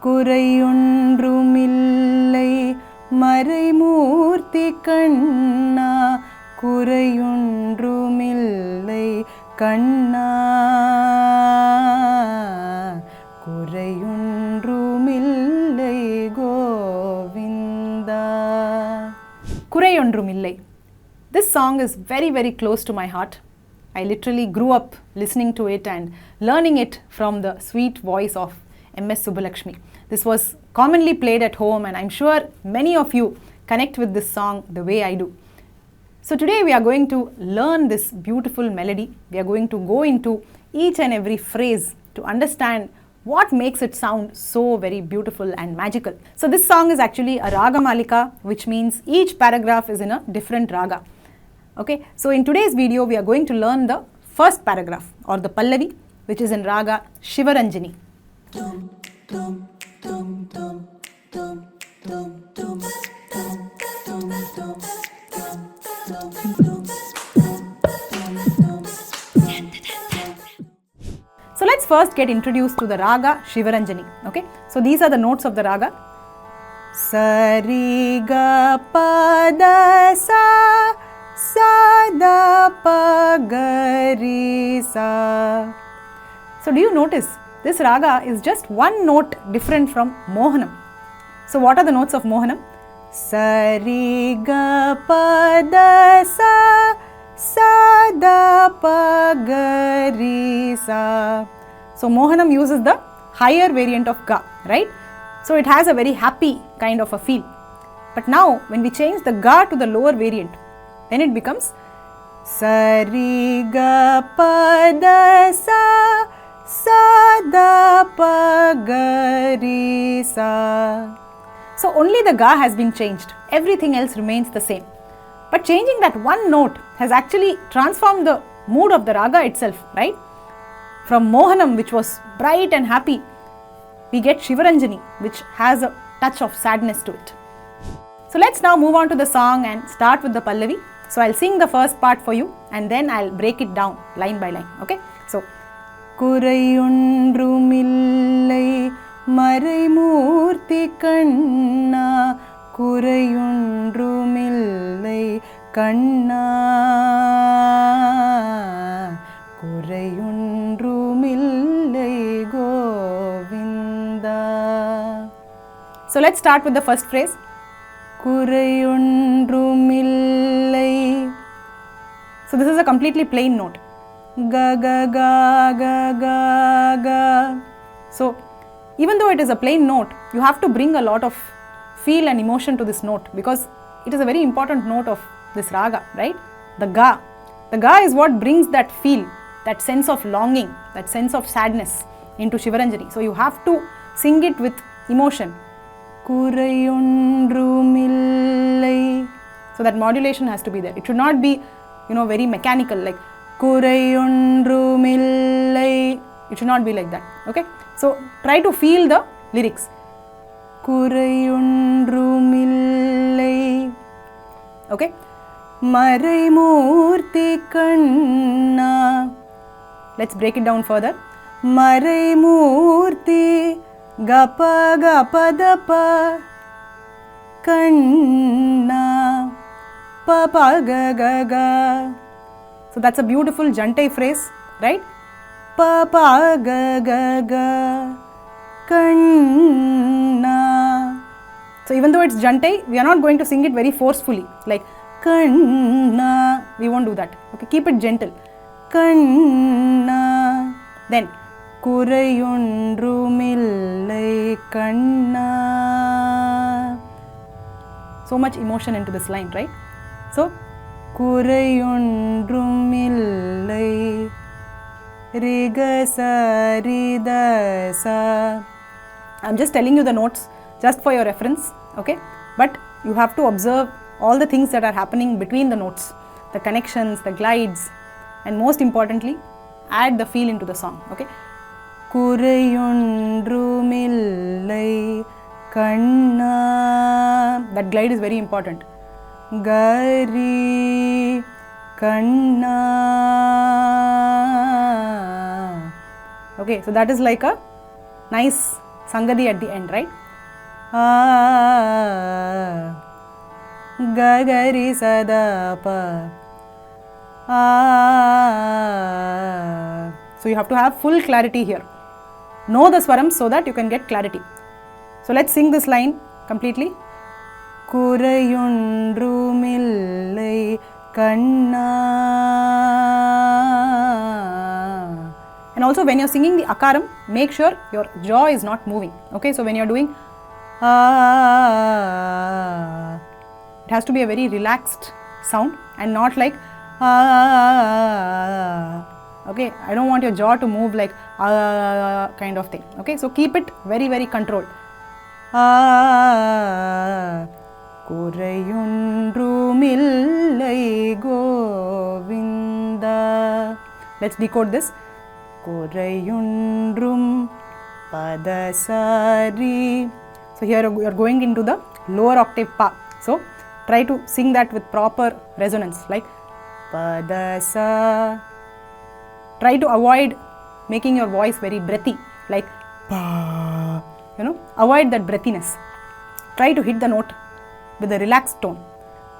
குறையொன்றுமில்லை மறைமூர்த்தி கண்ணா குறையொன்றுமில்லை கண்ணா குறையொன்றுமில்லை Govinda. குறையொன்றுமில்லை. This song is very, very close to my heart. I literally grew up listening to it and learning it from the sweet voice of M.S. Subbulakshmi. This was commonly played at home, and I'm sure many of you connect with this song the way I do. So today we are going to learn this beautiful melody. We are going to go into each and every phrase to understand what makes it sound so very beautiful and magical. So this song is actually a Raga Malika, which means each paragraph is in a different raga. Okay, so in today's video we are going to learn the first paragraph or the Pallavi, which is in Raga Shivaranjini. So let's first get introduced to the Raga Shivaranjini. Okay, so these are the notes of the raga. Sari ga pa da sa sa da pa ga ri sa. So do you notice this raga is just one note different from Mohanam. So what are the notes of Mohanam? Sari ga pa da sa sa da pa ga ri sa. So Mohanam uses the higher variant of ga, right? So it has a very happy kind of a feel. But now when we change the ga to the lower variant, then it becomes Sari ga pa da sa sa da pa ga ri sa. So only the ga has been changed. Everything else remains the same. But changing that one note has actually transformed the mood of the raga itself, right? From Mohanam, which was bright and happy, we get Shivaranjini, which has a touch of sadness to it. So let's now move on to the song and start with the Pallavi. So I'll sing the first part for you and then I'll break it down line by line. Okay? So, குறையொன்றுமில்லை மறைமூர்த்தி கண்ணா குறையொன்றுமில்லை கண்ணா குறையொன்றுமில்லை Govinda. So let's start with the first phrase. குறையொன்றுமில்லை. So this is a completely plain note. Ga ga ga ga ga ga. So even though it is a plain note, you have to bring a lot of feel and emotion to this note because it is a very important note of this raga, right? The ga. The ga is what brings that feel, that sense of longing, that sense of sadness into Shivaranjani. So you have to sing it with emotion. Kurayondrumillai. So that modulation has to be there. It should not be, very mechanical like Kurayondrumillai. It should not be like that. Okay. So try to feel the lyrics. Kurayondrumillai. Okay. Maraimurthi kanna. Let's break it down further. Maraimurthi gapa gapa dapa kanna papa ga ga ga. So that's a beautiful Jantai phrase, right? Papa ga ga ga kanna. So even though it's Jantai, we are not going to sing it very forcefully like kanna. We won't do that. Okay, keep it gentle. Kanna. Then kurayondrumillai kanna. So much emotion into this line, right? So kurayondrumillai riga sa rida sa. I'm just telling you the notes just for your reference, okay? But you have to observe all the things that are happening between the notes, the connections, the glides, and most importantly, add the feel into the song, okay? Kurayondrumillai kanna. That glide is very important. Gari kanna. Okay, so that is like a nice Sangadi at the end, right? Gagari Sadapa. So you have to have full clarity here. Know the swarams so that you can get clarity. So let's sing this line completely. Kurai Ondrum Illai Kanna. And also when you're singing the akaram, make sure your jaw is not moving. Okay, so when you're doing it has to be a very relaxed sound and not like okay, I don't want your jaw to move like kind of thing. Okay, so keep it very, very controlled. Kurai Ondrum Illai Govinda. Let's decode this. Kurai Ondrum Padasari. So here you are going into the lower octave pa. So try to sing that with proper resonance, like Padasa. Try to avoid making your voice very breathy, like pa. Avoid that breathiness. Try to hit the note with a relaxed tone.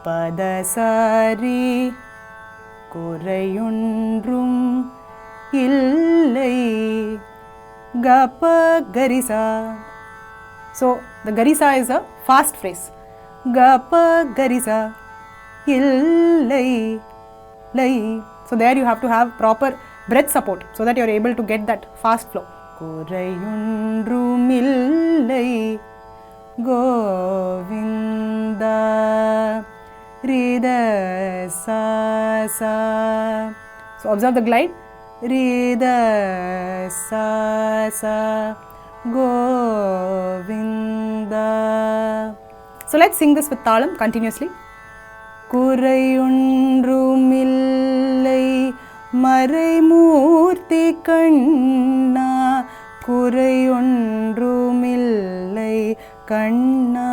Padasari Kurai Ondrum Illai Gapa Garisa. So the Garisa is a fast phrase. Gapa Garisa Illai Lai. So there you have to have proper breath support so that you are able to get that fast flow. Kurai Ondrum Illai Govinda Rida Sa Sa. So observe the glide. Rida Sa Sa Govinda. So let's sing this with talam continuously. Kurai Ondrum Illai Marai Murti Kanna. Kurai Ondrum Illai Kanna.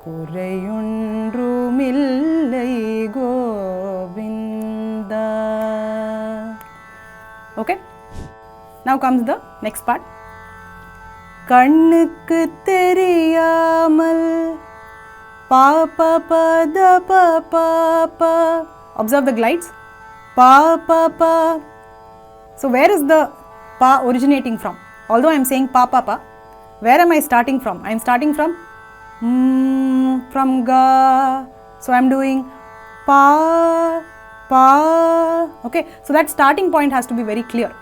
Kurai Ondrum Illai Govinda. Okay. Now comes the next part. Kannukku theriyamal pa pa pa da pa pa pa. Observe the glides. Pa pa pa. So where is the pa originating from? Although I am saying pa pa pa, where am I starting from? I am starting from ga. So I am doing pa pa. Okay, so that starting point has to be very clear.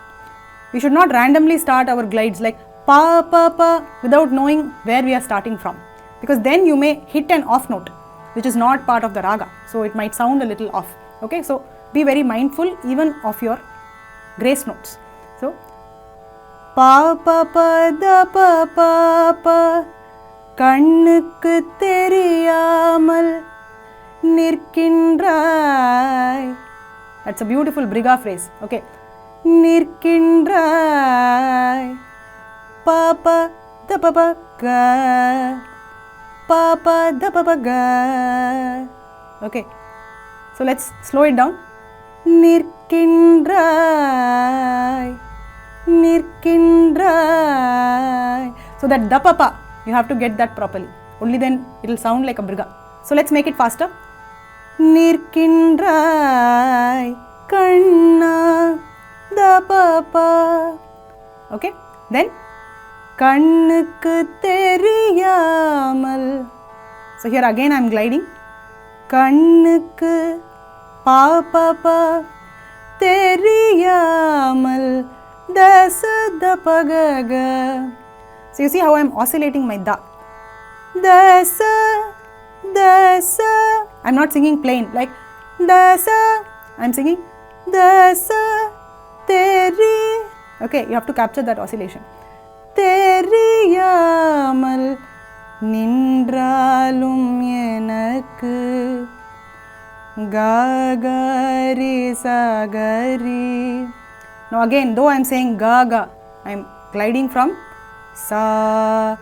We should not randomly start our glides like pa pa pa without knowing where we are starting from, because then you may hit an off note which is not part of the raga, so it might sound a little off. Okay, so be very mindful even of your grace notes. So pa pa pa da pa pa pa kannukku theriyamal nirkindrai. That's a beautiful briga phrase. Okay, nirkindrai pa pa da pa pa ga. Pa pa da pa pa ga. Okay, so let's slow it down. Nirkindrai, nirkindrai. So that da pa pa, you have to get that properly. Only then it will sound like a briga. So let's make it faster. Nirkindrai kanna da pa pa. Okay, then kannukku theriyamal. So here again I am gliding. Kannukku pa pa pa theriyamal dasa da pa ga ga. So you see how I am oscillating my da. Dasa dasa. I am not singing plain like dasa. I am singing dasa teri. Okay, you have to capture that oscillation. Theriyamal nindralum enakku gagari sagari. Now again, though I am saying gaga, I am gliding from sa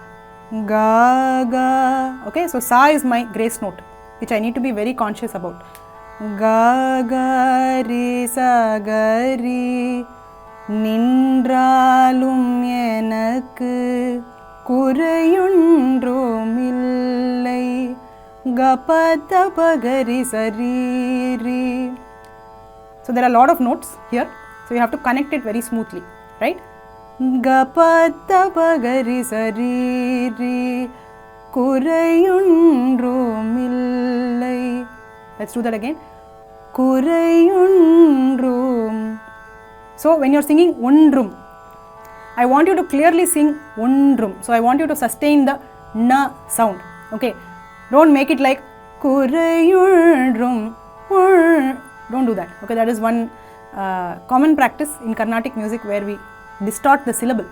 gaga. Okay, so sa is my grace note, which I need to be very conscious about. Gagari sagari நின்றாலும் எனக்கு குறையொன்றும் இல்லை கபத பகரி sariri. So there are a lot of notes here, so you have to connect it very smoothly, right? Gapata pagari sariri kurayundrum illai. Let's do that again. Kurayundrum. So when you are singing Ondrum, I want you to clearly sing Ondrum. So I want you to sustain the na sound. Okay, don't make it like Kurayundrum. Don't do that. Okay, that is one common practice in Carnatic music where we distort the syllable.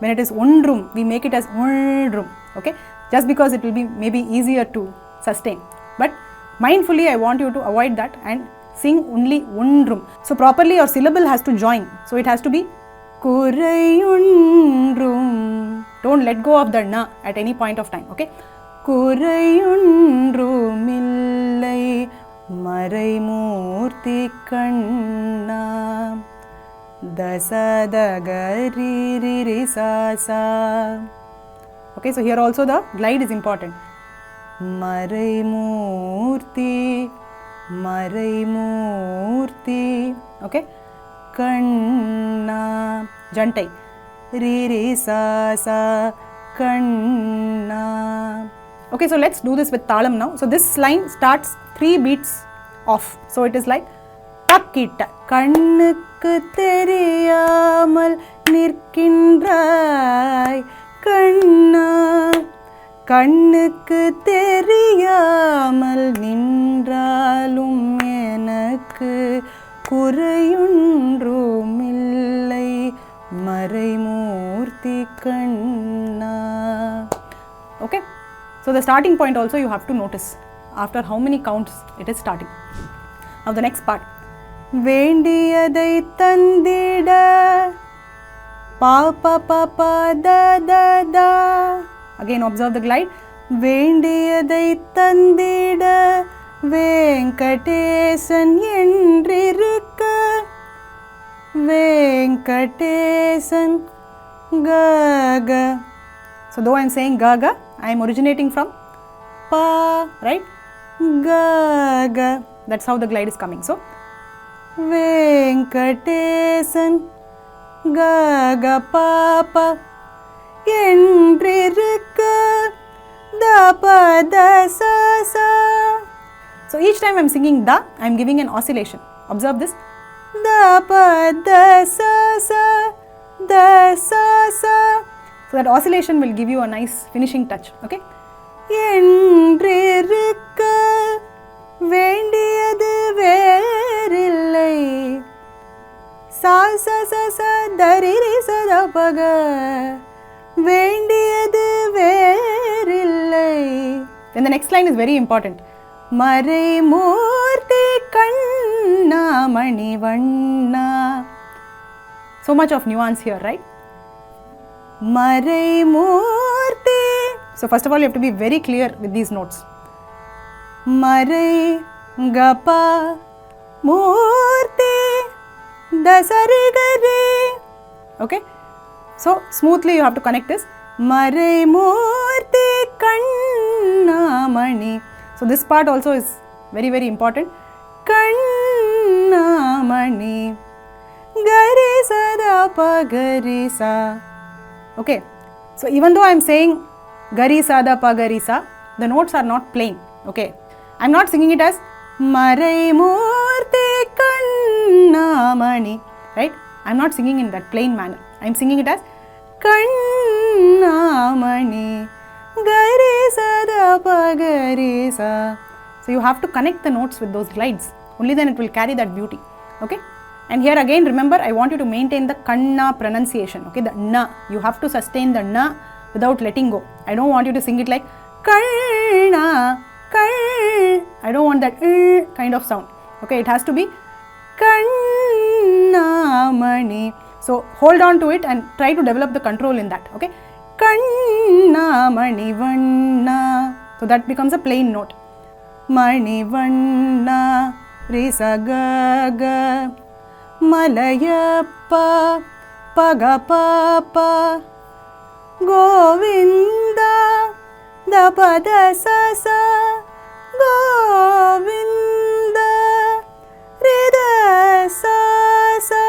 When it is Ondrum, we make it as Ondrum. Okay, just because it will be maybe easier to sustain. But mindfully, I want you to avoid that and sing only Ondrum. So properly your syllable has to join. So it has to be Kurayundrum. Don't let go of the na at any point of time. Okay, Kurayundrum illai Marai Murti Kanna Dasada Gari Riri Sasa. Okay, so here also the glide is important. Marai Murti, Marai Murti. Okay, Kanna Jantai Riri Sasa Kanna. Okay, so let's do this with talam now. So this line starts 3 beats off. So it is like takkita kannukku theriyamal nirkindrai kanna kannukku theriyamal nindralum enakku kurayundrum illai marai moorthi kanna. Okay, so the starting point also you have to notice after how many counts it is starting. Now the next part. Vendiyadai tandida pa pa pa pa da da da. Again observe the glide. Vendiyadai tandida Venkatesan endrirukka Venkatesan gaga. So though I am saying gaga, I am originating from pa, right? Gaga. That's how the glide is coming. So Venkatesan gaga papa endrirukka dapa da sa sa. So each time I am singing da, I am giving an oscillation. Observe this. Dapa da sa sa da sa sa. So that oscillation will give you a nice finishing touch. Okay. Endrirukka வேண்டியது வேறில்லை சா ச ச ச தரிரி சதா பக வேண்டியது வேறில்லை. Then the next line is very important. மறை மூர்த்தி கண்ணா மணி வண்ணா. So much of nuance here, right? மறை மூர்த்தி. So first of all, you have to be very clear with these notes. Marai Gapa Murti Dasari Gari. Okay, so smoothly you have to connect this. Marai Murti Kanna Mani. So this part also is very very important. Kanna Mani Gari Sada Pa Gari Sa. Okay, so even though I am saying Gari Sada Pa Gari Sa, the notes are not plain. Okay, I am not singing it as Marai Murti Kanna Mani, right? I am not singing in that plain manner. I am singing it as Kanna Mani Gari Sada Pa Gari Sa. So you have to connect the notes with those glides. Only then it will carry that beauty. Okay. And here again remember, I want you to maintain the Kanna pronunciation. Okay, the na. You have to sustain the na without letting go. I don't want you to sing it like Kanna. I don't want that kind of sound. Okay, it has to be Kanna Mani. So hold on to it and try to develop the control in that. Okay, Kanna Mani Vanna. So that becomes a plain note. Mani Vanna Risa Ga Ga Malayappa Pagapapa Govinda Dapada Sasa Govinda Rida Sasa.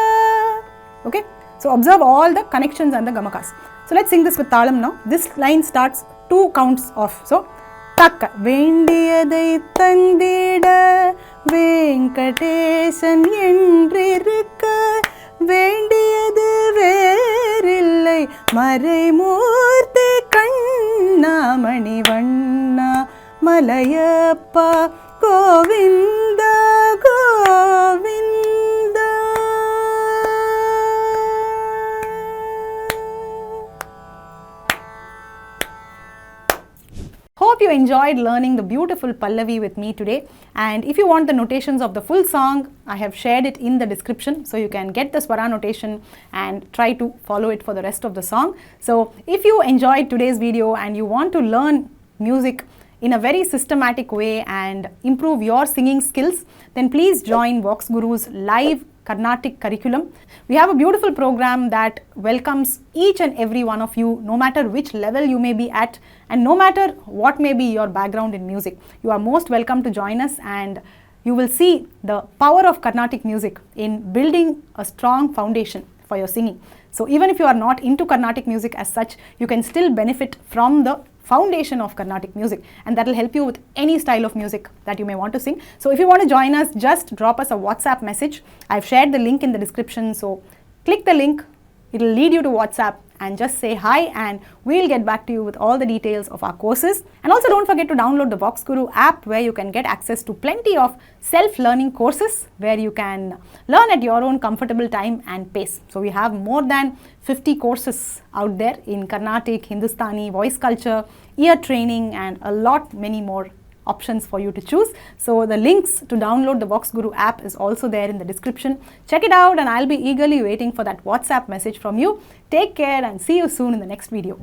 Okay, so observe all the connections and the gamakas. So let's sing this with talam now. This line starts 2 counts off. So Takka Vendiyadai Tandida Venkatesan Endrirukka Vendiyadu Verillai Maraimurthy Kannamani Vanna Malayappa Govinda Govinda. Hope you enjoyed learning the beautiful Pallavi with me today, and if you want the notations of the full song, I have shared it in the description, so you can get the Swara notation and try to follow it for the rest of the song. So if you enjoyed today's video and you want to learn music in a very systematic way and improve your singing skills, then please join VoxGuru's live Carnatic curriculum. We have a beautiful program that welcomes each and every one of you, no matter which level you may be at and no matter what may be your background in music. You are most welcome to join us, and you will see the power of Carnatic music in building a strong foundation for your singing. So even if you are not into Carnatic music as such, you can still benefit from the foundation of Carnatic music, and that will help you with any style of music that you may want to sing. So if you want to join us, just drop us a WhatsApp message. I've shared the link in the description, so click the link, it will lead you to WhatsApp, and just say hi and we'll get back to you with all the details of our courses. And also don't forget to download the VoxGuru app, where you can get access to plenty of self-learning courses where you can learn at your own comfortable time and pace. So we have more than 50 courses out there in Carnatic, Hindustani, voice culture, ear training, and a lot many more options for you to choose. So the links to download the VoxGuru app is also there in the description. Check it out, and I'll be eagerly waiting for that WhatsApp message from you. Take care and see you soon in the next video.